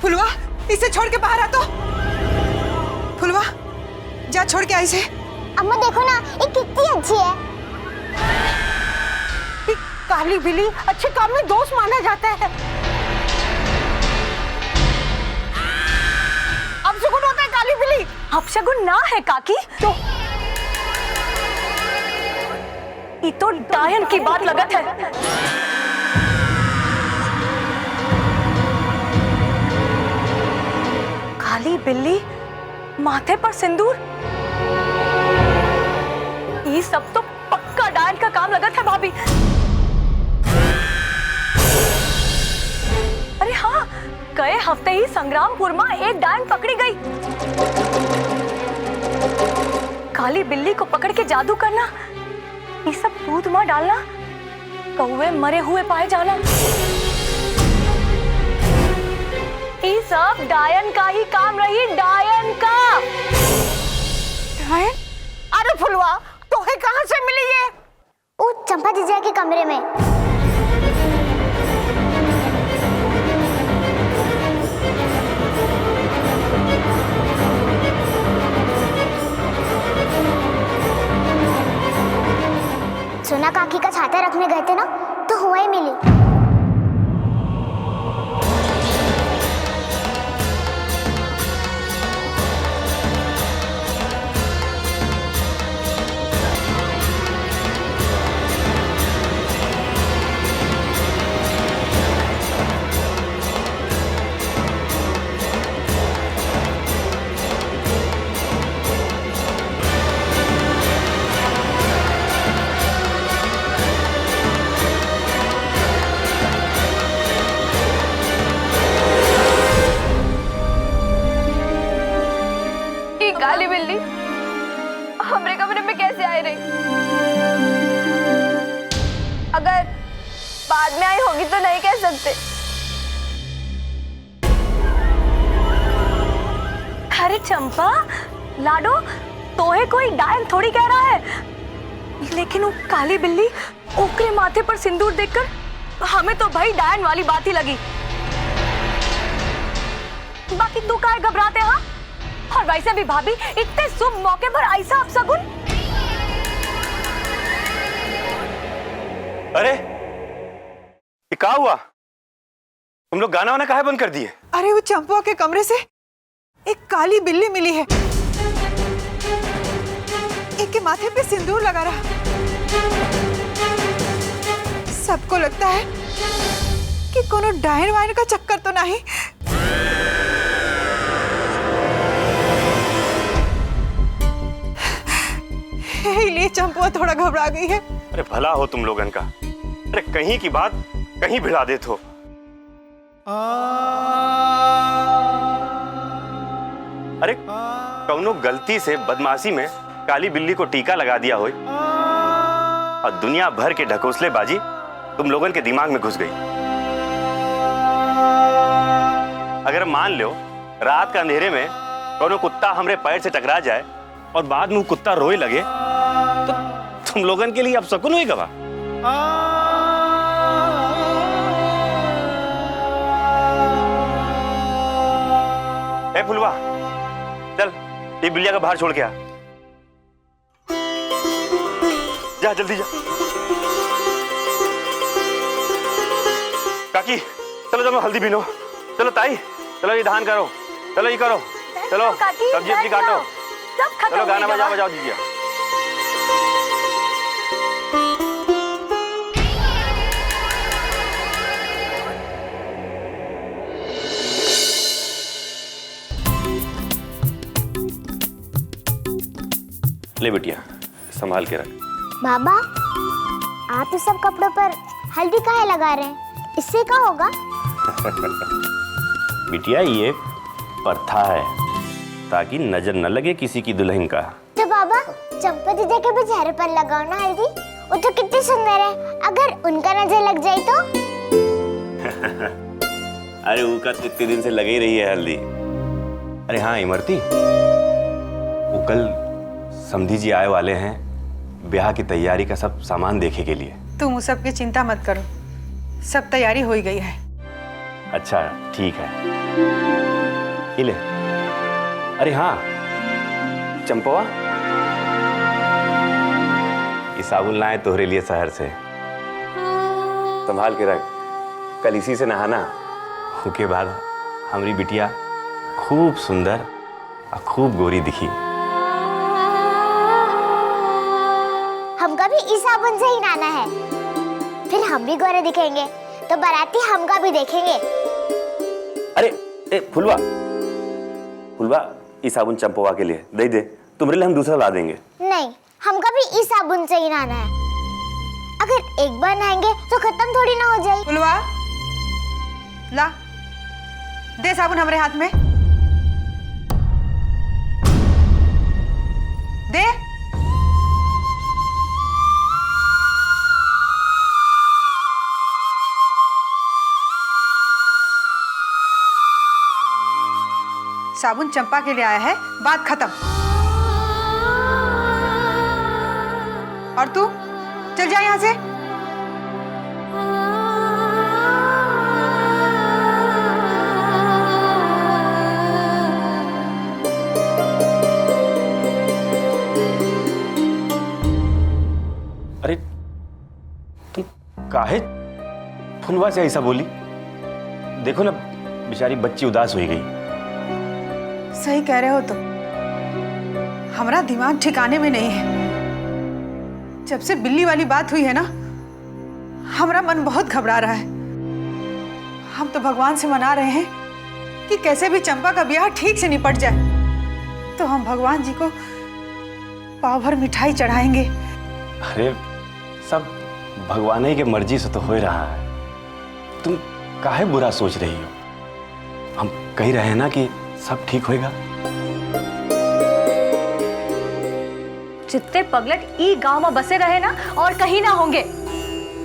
फुलवा, इसे छोड़ के बाहर आ तो। फुलवा, जा छोड़ के आई से। अम्मा देखो ना, ये कितनी अच्छी है। काली बिल्ली अच्छे काम में दोस्त माना जाता है। अपशगुन होता है काली बिल्ली। अपशगुन ना है काकी तो ये तो डायन की बात लगत है। काली बिल्ली, माथे पर सिंदूर, ये सब तो पक्का डायन का काम लगत है भाभी। अरे हाँ, गए हफ्ते ही संग्रामपुर में एक डायन पकड़ी गई। काली बिल्ली को पकड़ के जादू करना, ये सब दूध में डालना, कौवे मरे हुए पाए जाना, ये सब डायन का ही काम रही, डायन का। डायन? अरे फुलवा, तोहे कहाँ से मिली ये? वो चंपा जीजा के कमरे में। सोना काकी का छाता रखने गए थे ना, तो हुआ ही मिली। काली बिल्ली हमारे कमरे में कैसे आई रही? अगर बाद में आई होगी तो नहीं कह सकते। अरे चंपा, लाडो, तोहे कोई डायन थोड़ी कह रहा है, लेकिन वो काली बिल्ली ओकरे माथे पर सिंदूर देखकर हमें तो भाई डायन वाली बात ही लगी। बाकी तू काहे घबराते? हाँ, और वैसे भी भाभी, इतने शुभ मौके पर ऐसा अपशगुन। अरे ये क्या हुआ? तुम लोग गाना वाना काहे बंद कर दिए? अरे वो चंपा के कमरे से एक काली बिल्ली मिली है, एक के माथे पे सिंदूर लगा रहा। सबको लगता है कि कोनो डायन वायन का चक्कर तो नहीं। इसलिए चंपा थोड़ा घबरा गई है। अरे भला हो तुम लोगन का, अरे कहीं की बात कहीं भिड़ा देते हो। अरे कौनो गलती से बदमाशी में काली बिल्ली को टीका लगा दिया हो और दुनिया भर के ढकोसलेबाजी तुम लोगन के दिमाग में घुस गई। अगर मान लो रात का अंधेरे में कौनो कुत्ता हमरे पैर से टकरा जाए और बाद में वो कुत्ता रोए लगे तो तुम लोगन के लिए अब शकुन हुई गवा। ए फुलवा, चल ये बिल्लिया का बाहर छोड़ के आ। जा जल्दी जा। काकी चलो चलो हल्दी बीनो। चलो ताई चलो ये धान करो, चलो ये करो, चलो सब्जी सब्जी काटो, चलो गाना बजाओ बजाओ दीजिए। ले बिटिया संभाल के रख। बाबा, आप इस सब कपड़ों पर हल्दी काहे लगा रहे हैं? इससे क्या होगा? बिटिया ये प्रथा है ताकि नजर न लगे किसी की दुल्हन का। तो बाबा, चंपा दीदी के भी चेहरे पर लगाओ ना हल्दी, वो तो कितनी सुंदर है। अगर उनका नजर लग जाए तो? अरे उनका तो इतने दिन से लगे ही रही है हल्दी। अरे हाँ इमरती, वो कल समधी जी आए वाले हैं ब्याह की तैयारी का सब सामान देखे के लिए। तुम उस सब की चिंता मत करो, सब तैयारी हो ही गई है। अच्छा ठीक है। ये ले। अरे हाँ चंपवा, ये साबुन लाए तोहरे लिए शहर से, संभाल के रख, कल इसी से नहाना। उसके बाद हमारी बिटिया खूब सुंदर और खूब गोरी दिखी। हमका भी इस साबुन से ही नहाना है, फिर हम भी गोरे दिखेंगे तो बाराती हमका भी देखेंगे। अरे फुलवा, ये साबुन चंपवा के लिए दे दे, तुम्हारे लिए हम दूसरा ला देंगे। नहीं, हमका भी इस साबुन से ही नहाना है। अगर एक बार नहाएंगे तो खत्म थोड़ी ना हो जाए। फुलवा ला दे साबुन हमारे हाथ में दे। साबुन चंपा के लिए आया है, बात खत्म। और तू चल जा यहां से। अरे तू काहे फुलवा से ऐसा बोली? देखो ना बेचारी बच्ची उदास हो गई। सही कह रहे हो तुम, हमारा दिमाग ठिकाने में नहीं है। जब से बिल्ली वाली बात हुई है ना, हमारा मन बहुत घबरा रहा है। हम तो भगवान से मना रहे हैं कि कैसे भी चंपा का ब्याह ठीक से निपट जाए, तो हम भगवान जी को पाव भर मिठाई चढ़ाएंगे। अरे सब भगवान ही के मर्जी से तो हो रहा है, तुम काहे बुरा सोच रही हो? हम कह रहे हैं ना कि सब ठीक होएगा। जितने पगलट ई गांव में बसे रहे ना और कहीं ना होंगे,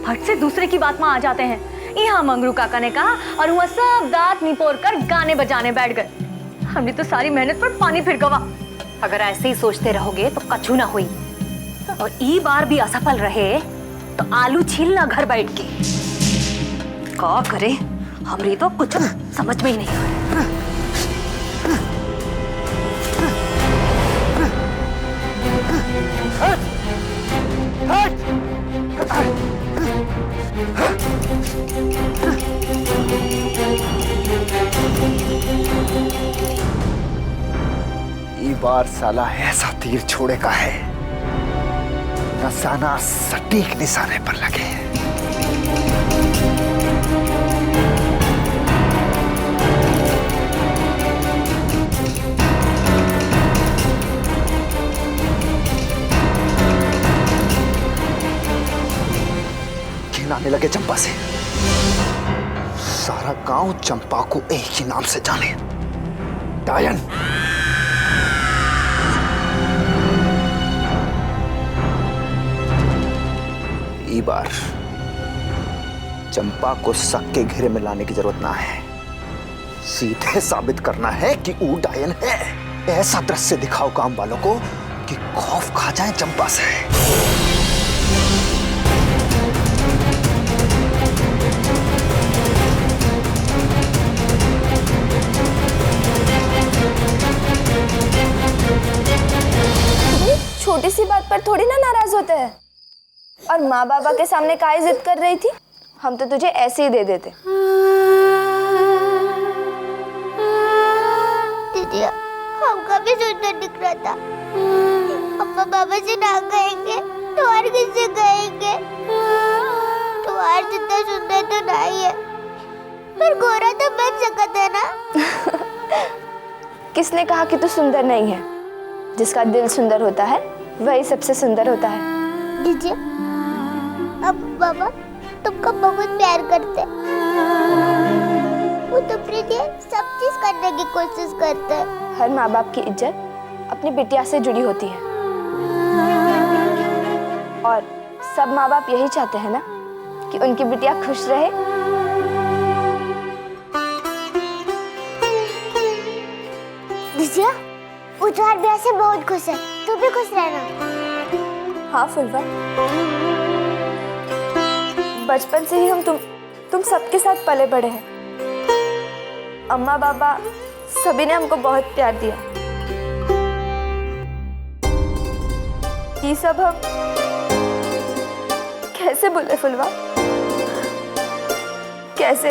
फट से दूसरे की बात में आ जाते हैं। यहाँ मंगरू काका ने कहा और वहाँ सब दांत निपोर कर गाने बजाने बैठ गए। हमने तो सारी मेहनत पर पानी फिर गवा। अगर ऐसे ही सोचते रहोगे तो कछु ना हुई, और ई बार भी असफल रहे तो आलू छीलना घर बैठ के। क्या करे, हमरी तो कुछ समझ में ही नहीं आ रहा। ये बार साला ऐसा तीर छोड़े का है, निशाना सटीक निशाने पर लगे। आने लगे चंपा से। सारा गांव चंपा को एक ही नाम से जाने, डायन। ई बार चंपा को शक के घेरे में लाने की जरूरत ना है, सीधे साबित करना है कि वो डायन है। ऐसा दृश्य दिखाओ काम वालों को कि खौफ खा जाए चंपा से। छोटी सी बात पर थोड़ी ना नाराज होते हैं। और माँ बाबा के सामने काहे जिद कर रही थी? हम तो तुझे ऐसे ही दे देते। दीदी, हमका भी सुंदर दिख रहा था। अम्मा बाबा से ना कहेंगे तो और किससे कहेंगे? तो और जितना सुंदर तो नहीं है, पर गोरा तो बन सकता है ना। किसने कहा कि तू सुंदर नहीं है? जिसका दिल सुंदर होता है वही सबसे सुंदर होता है। दीदी, अब बाबा तुमको बहुत प्यार करते हैं। वो तुम्हारे लिए सब चीज करने की कोशिश करते हैं। हर माँ बाप की इज्जत अपनी बिटिया से जुड़ी होती है, और सब माँ बाप यही चाहते हैं ना कि उनकी बिटिया खुश रहे। दीजिए, वो तुम्हारे ब्याह से बहुत खुश है, तू भी खुश रहना। हाँ फुलवा, बचपन से ही हम तुम सबके साथ पले बड़े हैं। अम्मा बाबा सभी ने हमको बहुत प्यार दिया। ये सब हम कैसे बोले फुलवा, कैसे?